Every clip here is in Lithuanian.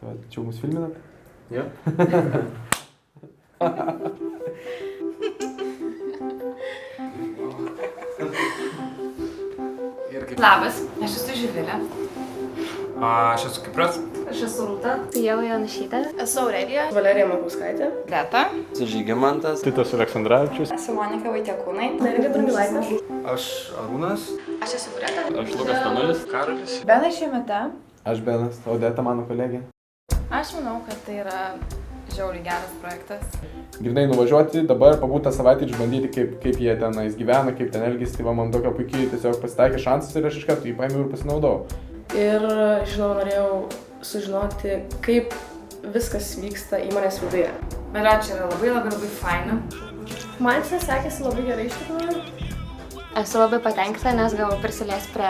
Tai čia jau mus filminat? Jo. Labas, aš esu Živilė. Aš esu Kipras. Aš esu Rūta. Jau Janušytė. Esu Aurelija. Valerija Makauskaitė. Greta. Su Žygimantas. Titas Aleksandravičius. Esu Monika Vaitiekūnai. Nerija Drungilaitė. Aš Arūnas. Aš esu Greta. Aš Lukas Tanulis. Karolis. Benas Šemeta. Aš Benas, Odeta mano kolegė. Aš manau, kad tai yra žiauriai geras projektas. Grynai nuvažiuoti, dabar pabūtą savaitę išbandyti, kaip jie tenais gyvena, kaip ten elgesi. Tai va, man tokia puikiai tiesiog pasitaikė šansas ir aš iš karto jį paėmiau ir pasinaudojau. Ir, žinau, norėjau sužinoti, kaip viskas vyksta įmonės viduje. Bet čia yra labai faina. Man čia sekėsi labai gerai iš tikrųjų. Esu labai patenkinta, nes gavau prisiliesti prie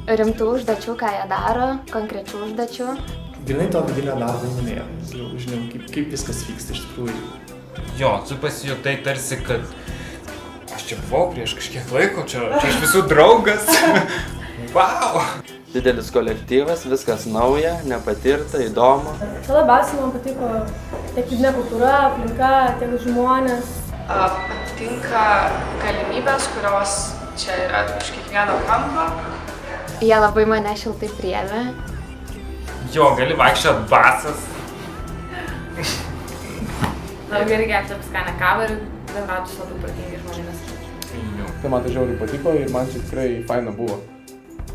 rimtų užduočių, ką jie daro, konkrečių užduočių. Grynai to vidinio darbo įmonėje. Jau žinau, kaip viskas vyksta iš tikrųjų. Jo, tu pasijutai tarsi, kad aš čia buvau prieš kažkiek laiko, čia iš visų draugas. Vau! Didelis kolektyvas, viskas nauja, nepatirta, įdomu. Čia labiausiai man patiko tiek vidinė kultūra, aplinka, tiek žmonės. Patinka galimybės, kurios čia yra iš kiekvieno kampo. Jie labai mane šiltai priėmė. Jo, gali vaikščiot basas. Labai gerai gerti apskanę kavą ir bendrauti su labai protingai žmonėmis. Tai man tai žiauriai patiko ir man čia tikrai faina buvo.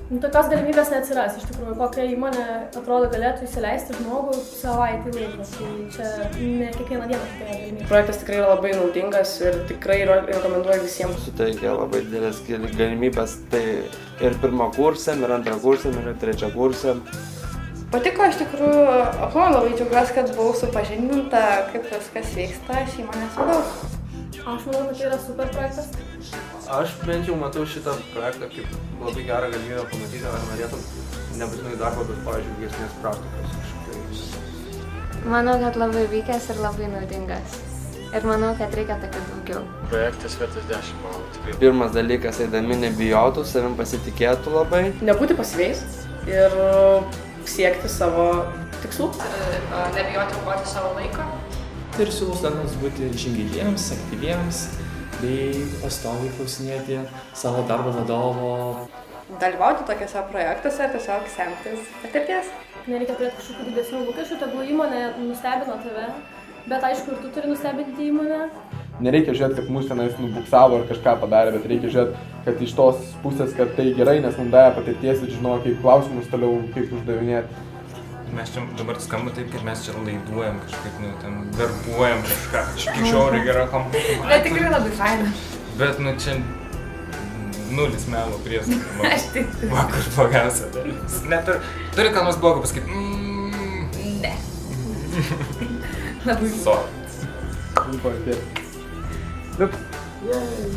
Tokios galimybės neatsiras, iš tikrųjų, kokia įmonė atrodo galėtų įsileisti žmogų savaitį laiko. Tai čia ne kiekvieną dieną tokia galimybė. Projektas tikrai yra labai naudingas ir tikrai rekomenduoju visiems. Suteikia labai didelės galimybės, tai ir pirmakursiam, ir antrakursiam, ir trečiakursiam. Patiko iš tikrųjų, labai džiaugiuosi, kad buvau supažindinta, kaip viskas vyksta iš įmonės vidaus. Aš manau, kad tai yra super projektas. Aš bent jau matau šitą projektą kaip labai gerą galimybę pamatyti, ar norėtum nebūtinai darbo, bet, pavyzdžiui, ilgesnės praktikos kažkaip. Manau, kad labai vykęs ir labai naudingas. Ir manau, kad reikia tokių daugiau. Projektas vertas 10 balų. Tikrai. Pirmas dalykas, eidami nebijotų, savim pasitikėtų labai. Nebūti pasyviais ir siekti savo tikslų. Nebijoti aukoti savo laiko. Ir siūlau studentams būti žingeidiems, aktyviems bei pastoviai klausinėti savo darbo vadovo. Dalyvauti tokiuose projektuose ir tiesiog semtis patirties. Nereikia turėti kažkokių didesnių lūkesčių, tegul įmonė nustebino tave, bet aišku, ir tu turi nustebinti įmonę. Nereikia žiūrėti, kad mus tenais nubuksavo ar kažką padarė, bet reikia žiūrėti, kad iš tos pusės, kad tai gerai, nes mums davė patirties ir žinojo, kaip klausimus toliau, kaip uždavinėti. Mes čia dabar skamba taip, kad mes čia laiduojam kažkaip, ten verbuojam kažką, kažkaip žiauriai gerą kompanija. Bet tikrai labai faina. Bet, čia nulis melo prieskonių. Aš tik. Vakar blogiausia dalis. Turi ką nors blogo pasakyti? Ne. Labai. Sorry. Yay!